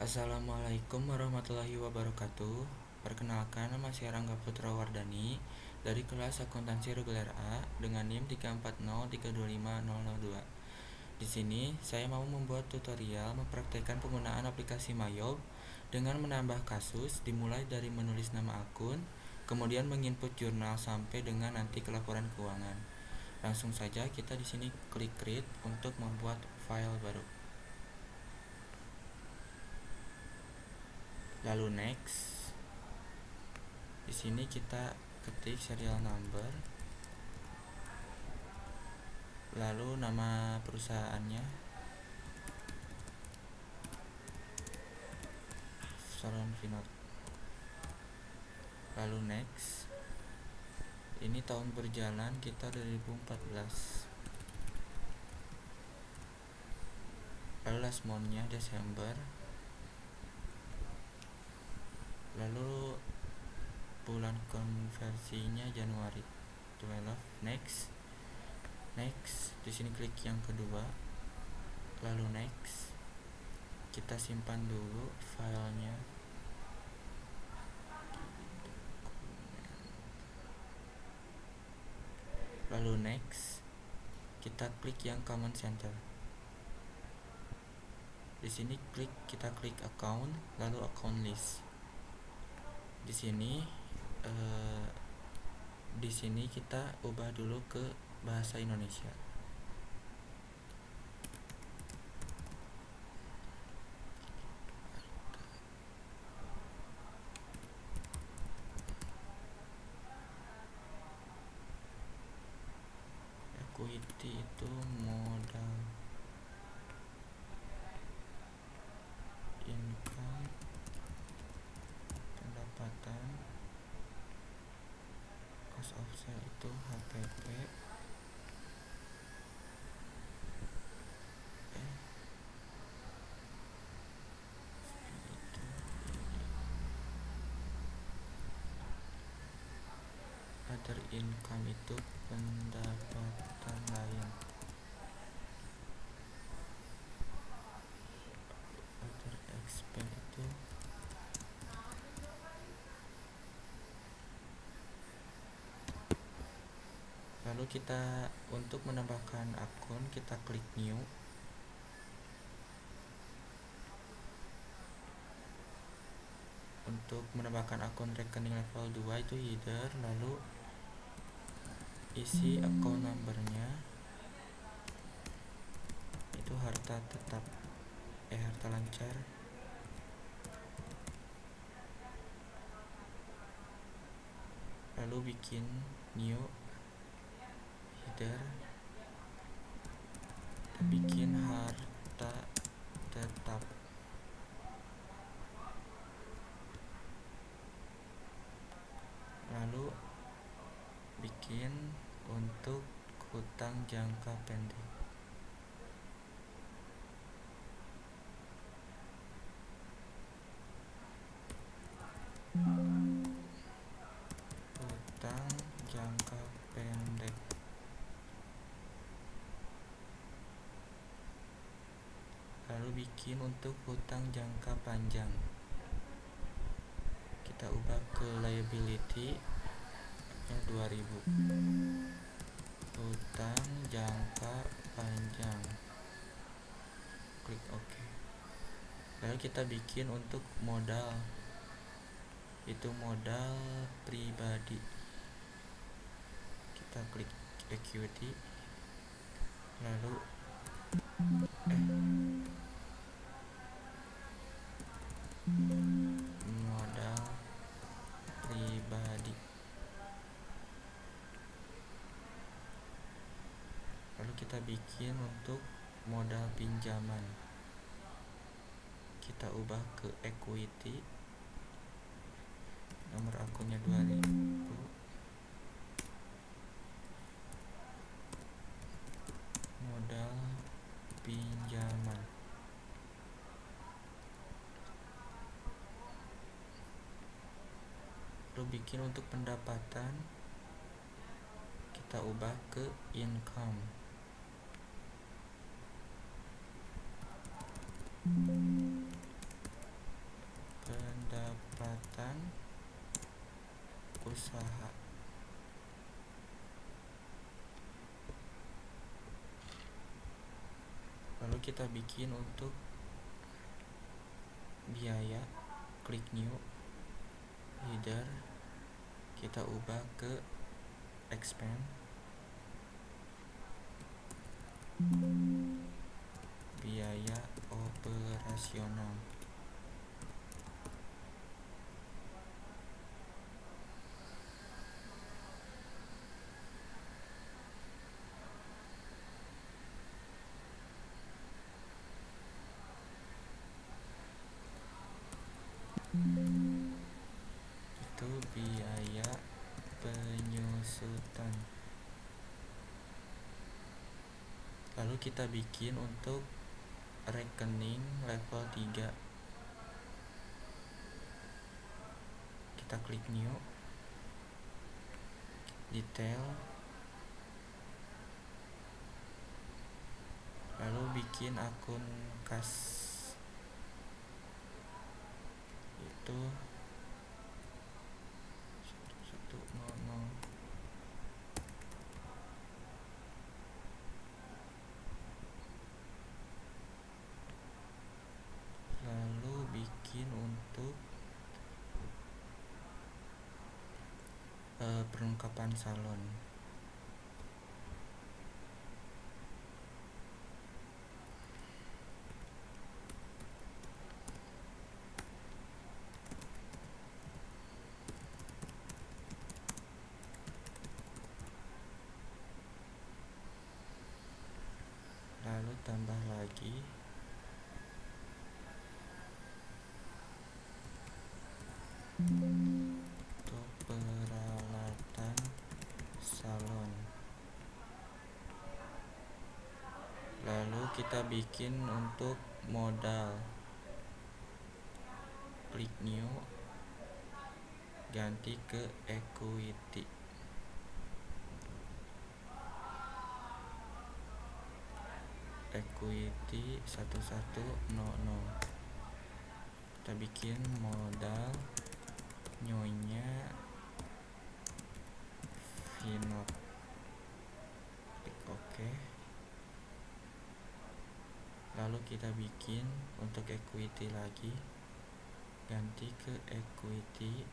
Assalamualaikum warahmatullahi wabarakatuh. Perkenalkan, nama saya Rangga Putra Wardani dari kelas akuntansi reguler A dengan NIM 340325002. Di sini saya mau membuat tutorial mempraktikkan penggunaan aplikasi Mayob dengan menambah kasus dimulai dari menulis nama akun, kemudian menginput jurnal sampai dengan nanti ke laporan keuangan. Langsung saja kita di sini klik create untuk membuat file baru. Lalu next. Di sini kita ketik serial number, lalu nama perusahaannya, Salon Vinod. Lalu next. Ini tahun berjalan kita 2014. Lalu last month-nya Desember. Lalu bulan konversinya Januari 12. Next. Di sini klik yang kedua. Lalu next. Kita simpan dulu filenya. Lalu next. Kita klik yang command center. Di sini kita klik account, lalu account list. Di sini kita ubah dulu ke bahasa Indonesia. Equity itu modal, income pendapatan, cost of sale itu HPP, other income itu pendapatan lain, other expense itu lalu kita untuk menambahkan akun kita klik new. Untuk menambahkan akun rekening level 2 itu header, lalu isi account numbernya itu harta tetap harta lancar, lalu bikin new header, bikin harta tetap, lalu bikin untuk hutang jangka pendek. Hutang jangka pendek. Lalu bikin untuk hutang jangka panjang. Kita ubah ke liability 2000. Hutang jangka panjang. Klik OK. Lalu kita bikin untuk modal. Itu modal pribadi. Kita klik equity. Lalu modal pribadi. Lalu kita bikin untuk modal pinjaman. Kita ubah ke equity. Nomor akunnya 2000. Modal pinjaman. Lalu bikin untuk pendapatan, kita ubah ke income. usaha. Lalu kita bikin untuk biaya, klik new, header kita ubah ke expand, biaya operasional. Itu biaya penyusutan. Lalu kita bikin untuk rekening level 3. Kita klik new, detail, lalu bikin akun kas itu 1100. Lalu bikin untuk perlengkapan salon. Lalu tambah lagi untuk peralatan salon. Lalu kita bikin untuk modal, klik new, ganti ke equity. Equity 1100. Kita bikin modal nyonya Vinod, klik OK. Lalu kita bikin untuk equity lagi, ganti ke equity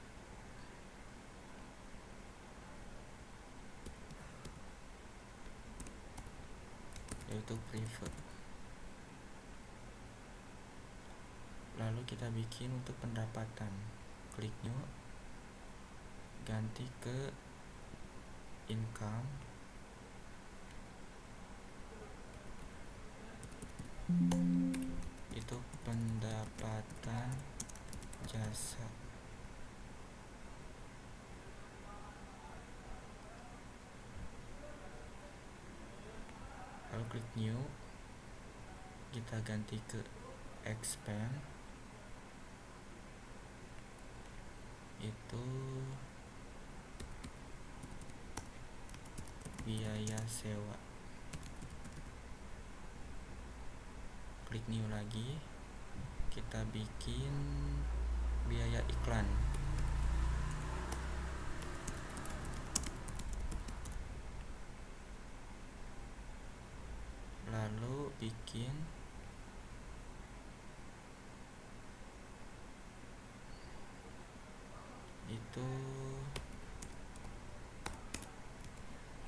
yaitu preferred. Lalu kita bikin untuk pendapatan, klik new, ganti ke income, itu pendapatan jasa. Lalu klik new, kita ganti ke expand, itu biaya sewa. Klik new lagi, kita bikin biaya iklan. Lalu bikin itu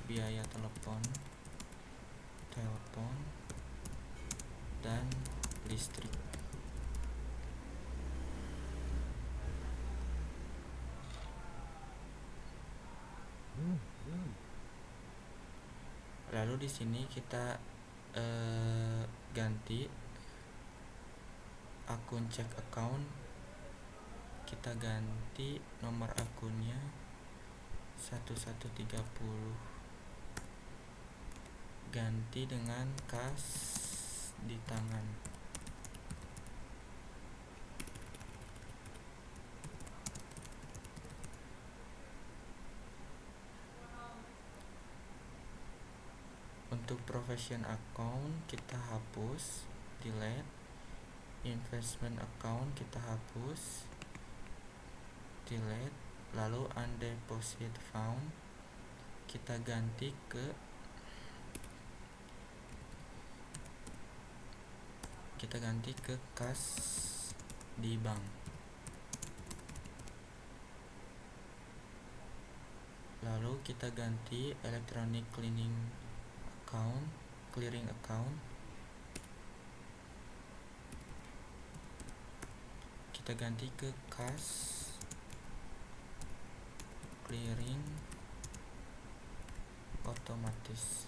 biaya telepon dan listrik. Lalu di sini kita ganti akun cek account, kita ganti nomor akunnya 1130, ganti dengan kas di tangan. Untuk profession account kita hapus, delete. Investment account kita hapus, delete. Lalu undeposit found kita ganti ke kas di bank. Lalu kita ganti electronic clearing account kita ganti ke kas clearing otomatis.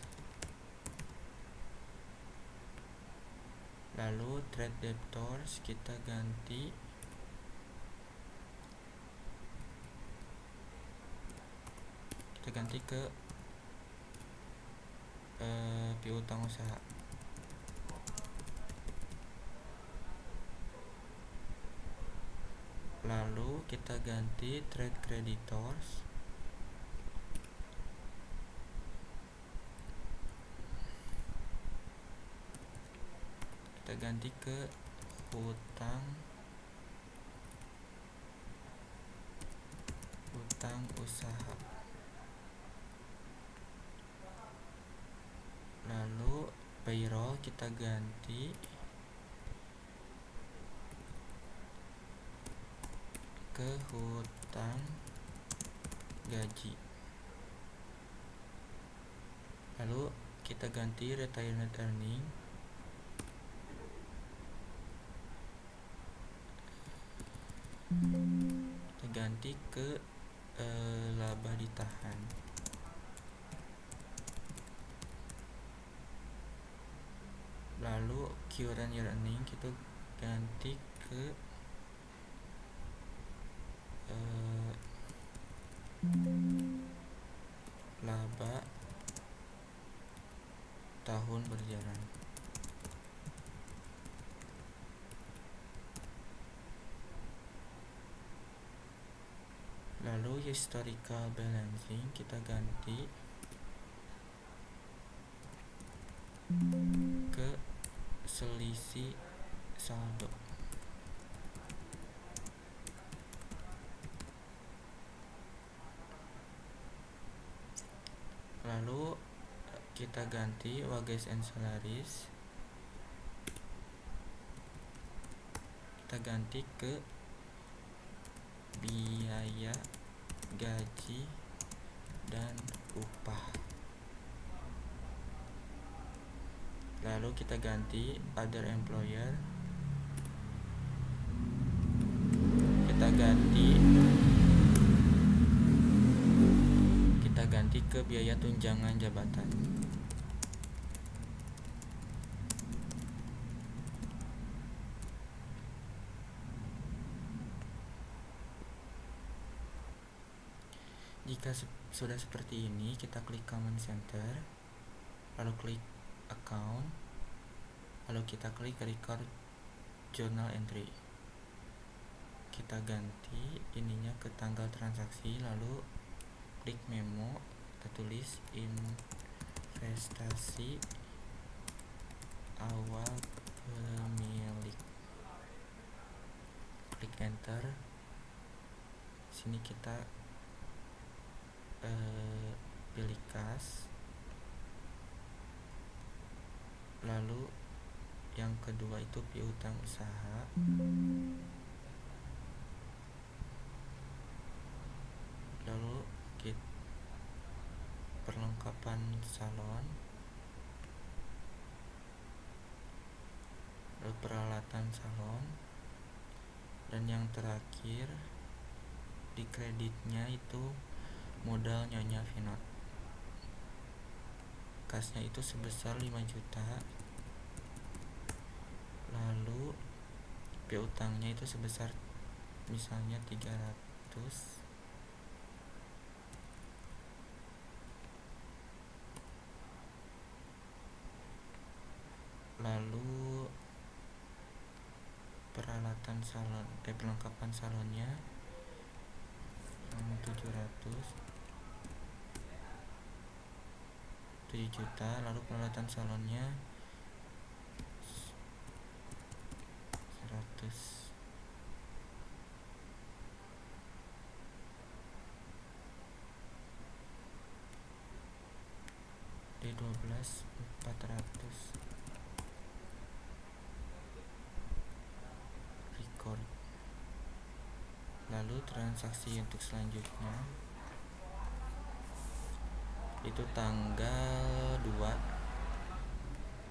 Lalu trade debtors kita ganti ke piutang usaha. Lalu kita ganti trade creditors kita ganti ke hutang usaha. Lalu payroll kita ganti ke hutang gaji. Lalu kita ganti retained earning kita ganti ke laba ditahan. Lalu current year earning kita ganti ke laba tahun berjalan. Lalu historical balancing kita ganti ke selisih saldo. Lalu kita ganti wages and salaries kita ganti ke biaya gaji dan upah. Lalu kita ganti other employer kita ganti ke biaya tunjangan jabatan. Jika sudah seperti ini, kita klik command center, lalu klik account, lalu kita klik record journal entry. Kita ganti ininya ke tanggal transaksi, lalu klik memo, kita tulis investasi awal pemilik, klik enter. Sini kita pilih kas. Lalu yang kedua itu piutang usaha. Lalu kita perlengkapan salon, lalu peralatan salon, dan yang terakhir di kreditnya itu modal Nyonya Vinod. Kasnya itu sebesar 5 juta. Lalu piutangnya itu sebesar misalnya 300. Lalu peralatan salon, perlengkapan salonnya 7 juta. Lalu peralatan salonnya 100. 400 record. Lalu transaksi untuk selanjutnya itu tanggal 2,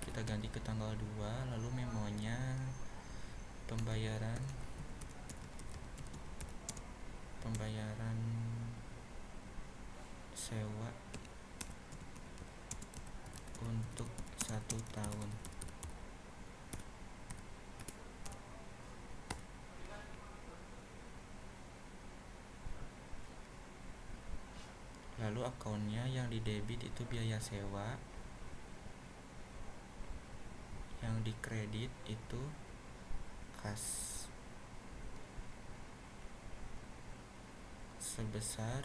kita ganti ke tanggal 2. Lalu memonya pembayaran sewa untuk 1 tahun. Lalu akunnya yang di debit itu biaya sewa, yang di kredit itu kas sebesar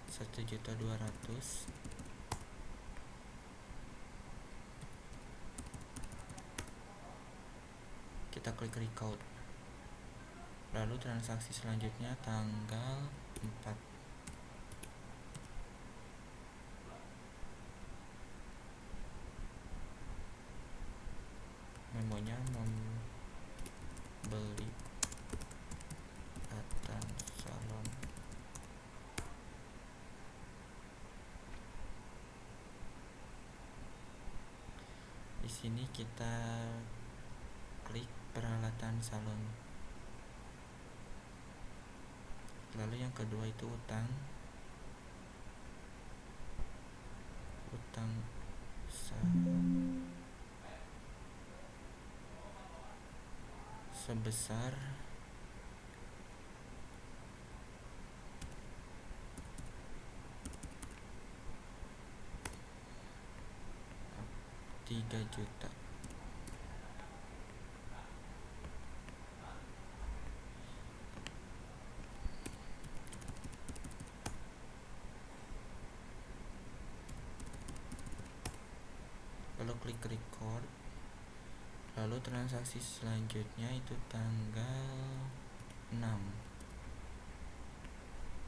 1.200.000. Kita klik record. Lalu transaksi selanjutnya tanggal 4. Memonya membeli Atan Salon. Di sini kita klik peralatan salon. Lalu yang kedua itu utang sebesar 3 juta. Lalu klik record. Lalu transaksi selanjutnya itu tanggal 6.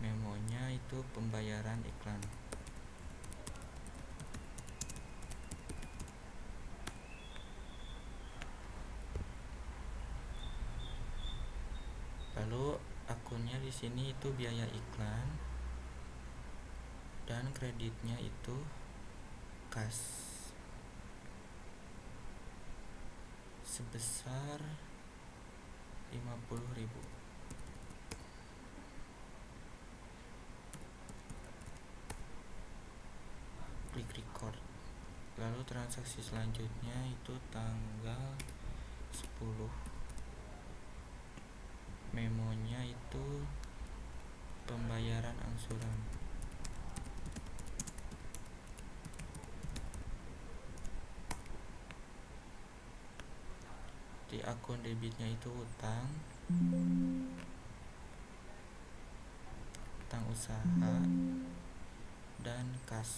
Memonya itu pembayaran iklan. Lalu akunnya di sini itu biaya iklan dan kreditnya itu kas sebesar 50.000. Klik record. Lalu transaksi selanjutnya itu tanggal 10. Memonya itu pembayaran angsuran. Di akun debitnya itu utang usaha dan kas.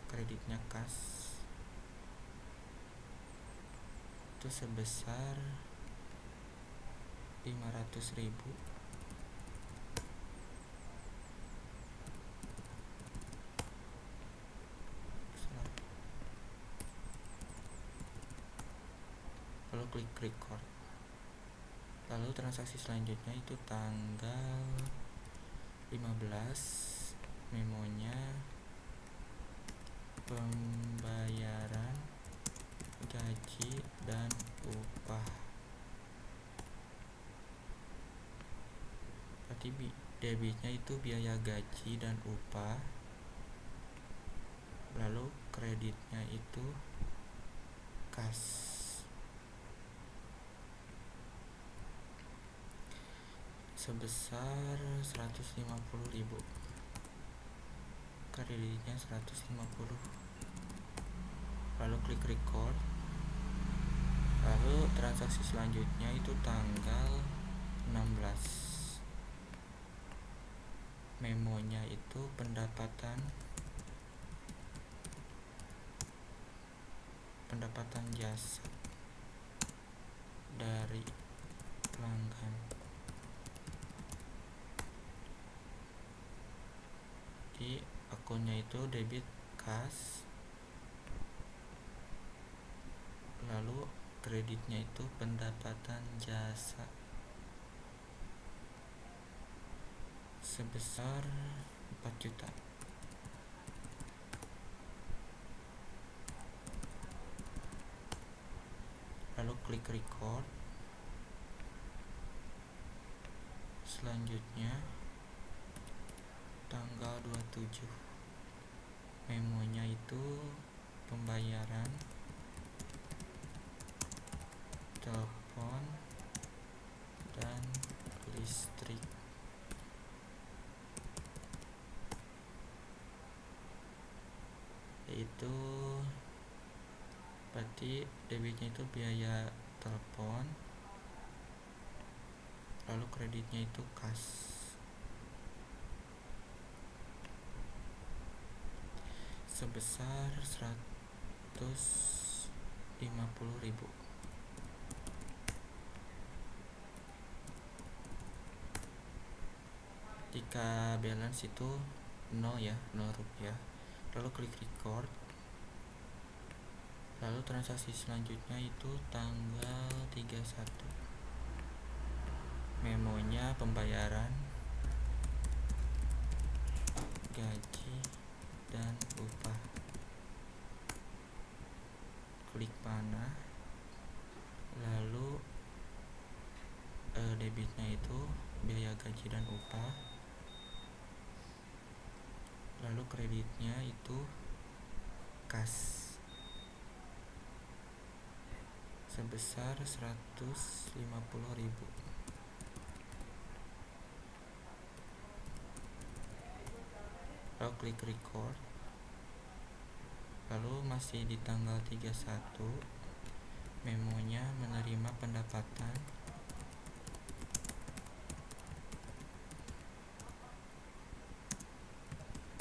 Kreditnya kas itu sebesar 500.000. Lalu klik record. Lalu transaksi selanjutnya itu tanggal 15. Memonya pembayaran gaji dan upah. Berarti debitnya itu biaya gaji dan upah. Lalu kreditnya itu kas sebesar 150.000. Kreditnya 150. Lalu klik record. Lalu transaksi selanjutnya itu tanggal 16. Memonya itu pendapatan jasa dari pelanggan. Di akunnya itu debit kas, lalu kreditnya itu pendapatan jasa sebesar 4 juta. Lalu klik record. Selanjutnya tanggal 27, memonya itu pembayaran telepon dan listrik. Yaitu berarti debitnya itu biaya telepon, lalu kreditnya itu kas sebesar 150.000. Jika balance itu 0 ya, 0 rupiah. Lalu klik record. Lalu transaksi selanjutnya itu tanggal 31, memonya pembayaran gaji dan upah. Klik panah. Lalu debitnya itu biaya gaji dan upah, lalu kreditnya itu kas sebesar 150.000. Lalu klik record. Lalu masih di tanggal 31, memonya menerima pendapatan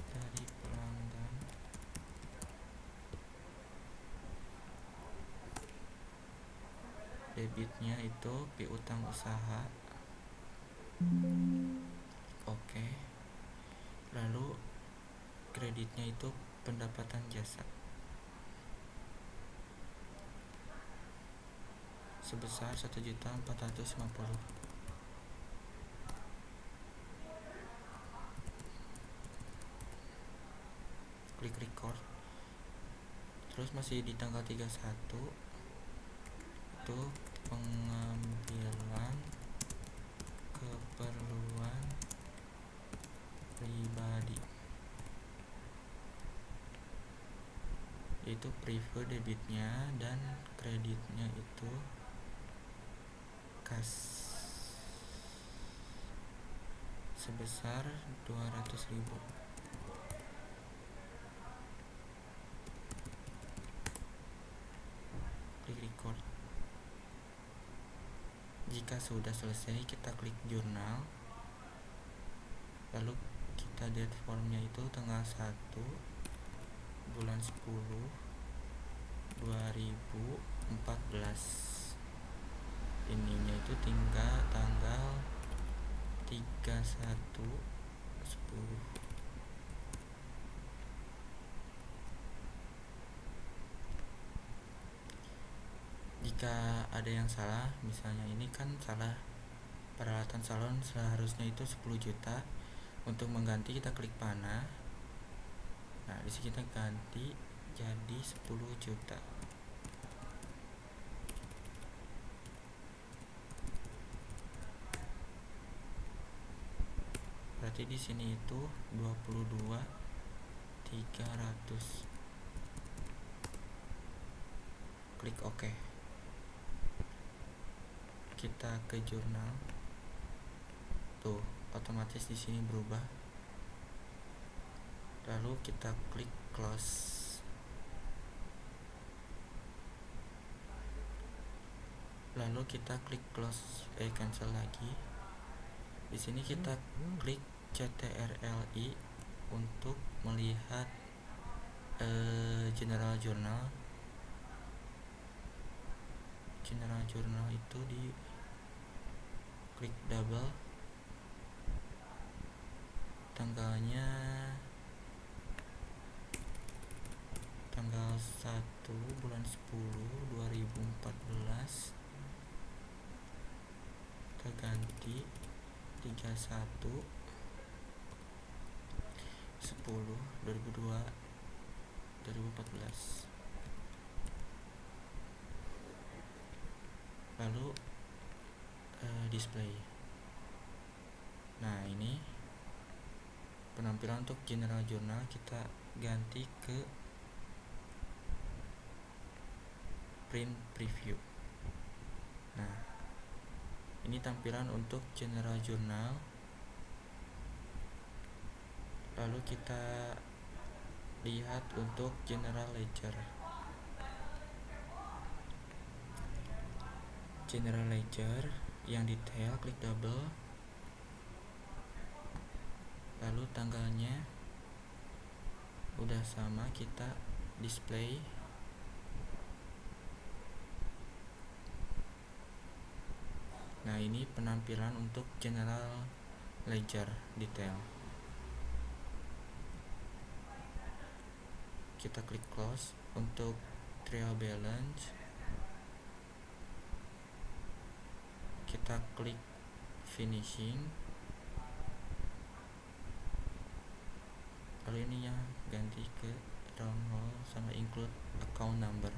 dari pelanggan debitnya itu piutang usaha. Oke. Lalu kreditnya itu pendapatan jasa sebesar 1.450.000. Klik record. Terus masih di tanggal 31 itu pengambilan keperluan pribadi, itu prefer debitnya dan kreditnya itu kas sebesar 200.000. Klik record. Jika sudah selesai, kita klik jurnal, lalu kita date formnya itu tanggal 1 bulan 10 2014. Ininya itu tinggal tanggal 31/10. Jika ada yang salah, misalnya ini kan salah, peralatan salon seharusnya itu 10 juta. Untuk mengganti kita klik panah. Nah, di sini kita ganti jadi 10 juta. Berarti di sini itu 22.300. Klik OK. Kita ke jurnal. Tuh, otomatis di sini berubah. Lalu kita klik close. Lalu kita klik close, cancel lagi. Di sini kita klik CTRLI untuk melihat general journal. General journal itu di klik double, tanggalnya tanggal 1 bulan 10 2014 kita ganti 31 10 2014. Lalu display. Nah, ini penampilan untuk general journal kita ganti ke print preview. Nah, ini tampilan untuk general journal. Lalu kita lihat untuk general ledger. General ledger yang detail, klik double. Lalu tanggalnya udah sama, kita display. Nah, ini penampilan untuk general ledger detail. Kita klik close. Untuk trial balance kita klik finishing. Lalu ini ya ganti ke download sama include account number.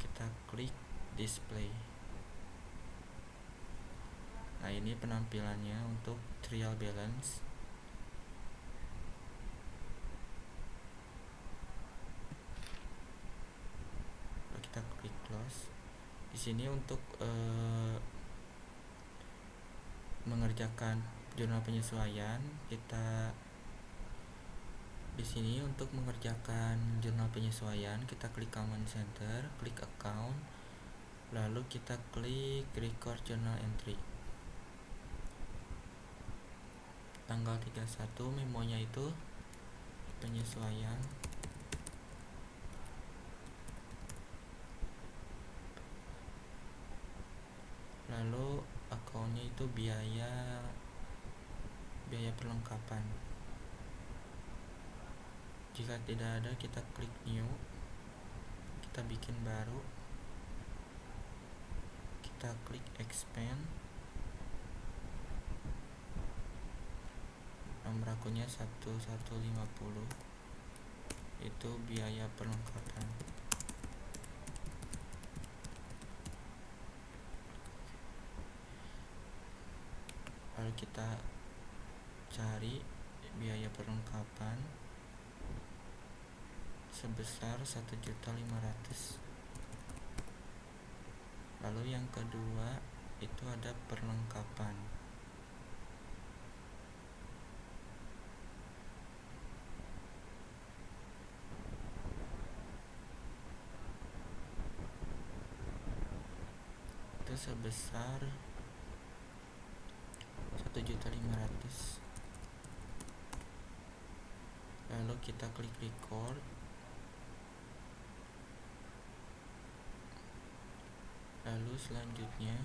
Kita klik display. Nah, ini penampilannya untuk trial balance. Lalu kita klik close. Di sini untuk mengerjakan jurnal penyesuaian, kita di sini untuk mengerjakan jurnal penyesuaian kita klik command center, klik account, lalu kita klik record journal entry. Tanggal 31 memonya itu penyesuaian. Lalu akunnya itu biaya perlengkapan. Jika tidak ada, kita klik new, kita bikin baru, kita klik expand. Nomor akunnya 1150, itu biaya perlengkapan. Lalu kita cari biaya perlengkapan sebesar 1.500.000. Lalu yang kedua itu ada perlengkapan. Itu sebesar 1.500.000. Lalu kita klik record. Lalu selanjutnya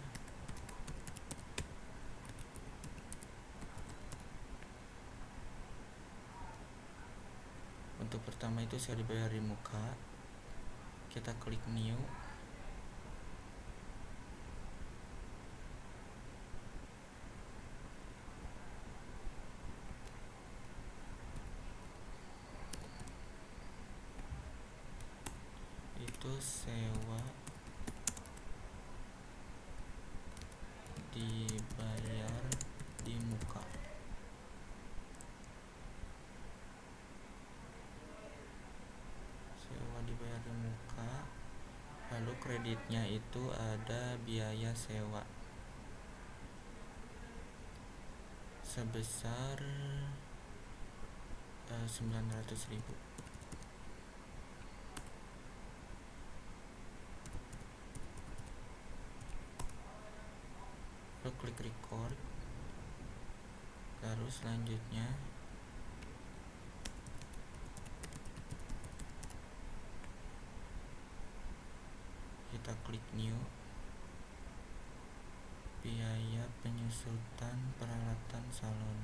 untuk pertama itu saya dibayar di muka, kita klik new. Itu sewa dibayar di muka. Sewa dibayar di muka. Lalu kreditnya itu ada biaya sewa sebesar 900.000. Lalu klik record. Lalu selanjutnya kita klik new. Biaya penyusutan peralatan salon.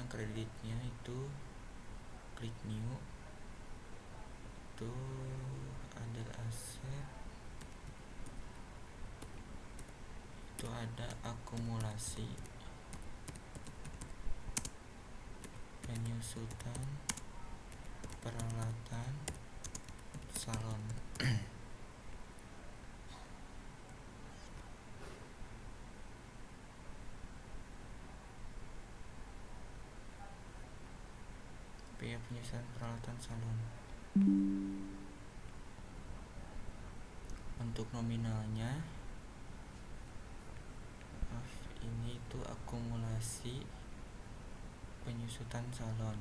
kreditnya itu klik new, itu ada aset, itu ada akumulasi penyusutan peralatan salon. Biaya penyusutan peralatan salon. Untuk nominalnya, ini itu akumulasi penyusutan salon.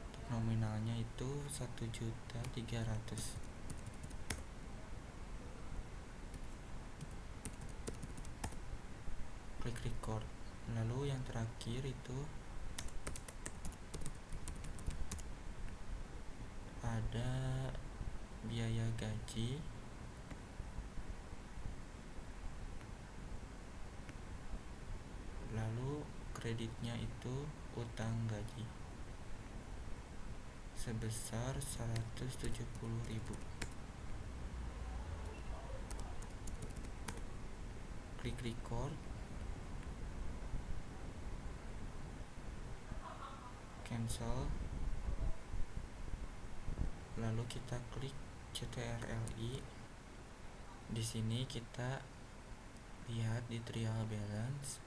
Untuk nominalnya itu 1.300.000. Klik record. Lalu yang terakhir itu ada biaya gaji, lalu kreditnya itu utang gaji sebesar 170.000. Klik record, cancel, lalu kita klik CTRLI. Di sini kita lihat di trial balance,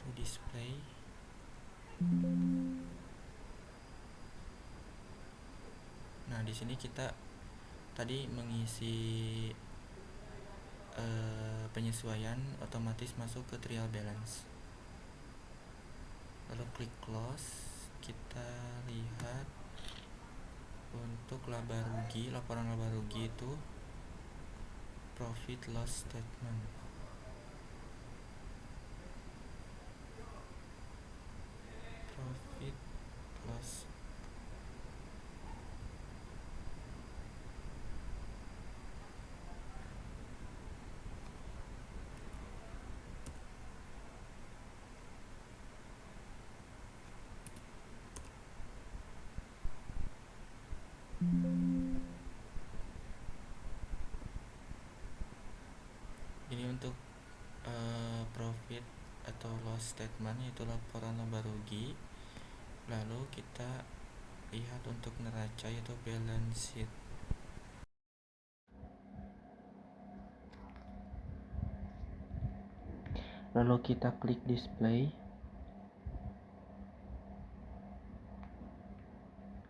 to display. Nah, di sini kita tadi mengisi penyesuaian, otomatis masuk ke trial balance. Lalu klik close. Kita lihat untuk laba rugi, laporan laba rugi itu profit loss statement. Profit loss. Ini untuk profit atau loss statement, yaitu laporan laba rugi. Lalu kita lihat untuk neraca, yaitu balance sheet. Lalu kita klik display.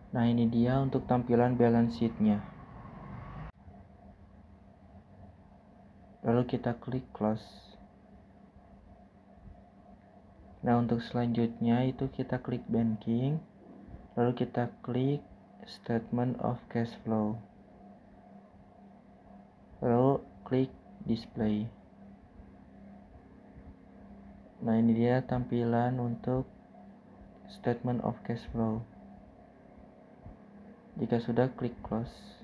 Nah, ini dia untuk tampilan balance sheet-nya. Lalu kita klik close. Nah, untuk selanjutnya itu kita klik banking, lalu kita klik statement of cash flow, lalu klik display. Nah, ini dia tampilan untuk statement of cash flow. Jika sudah, klik close.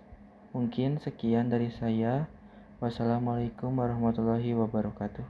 Mungkin sekian dari saya. Wassalamualaikum warahmatullahi wabarakatuh.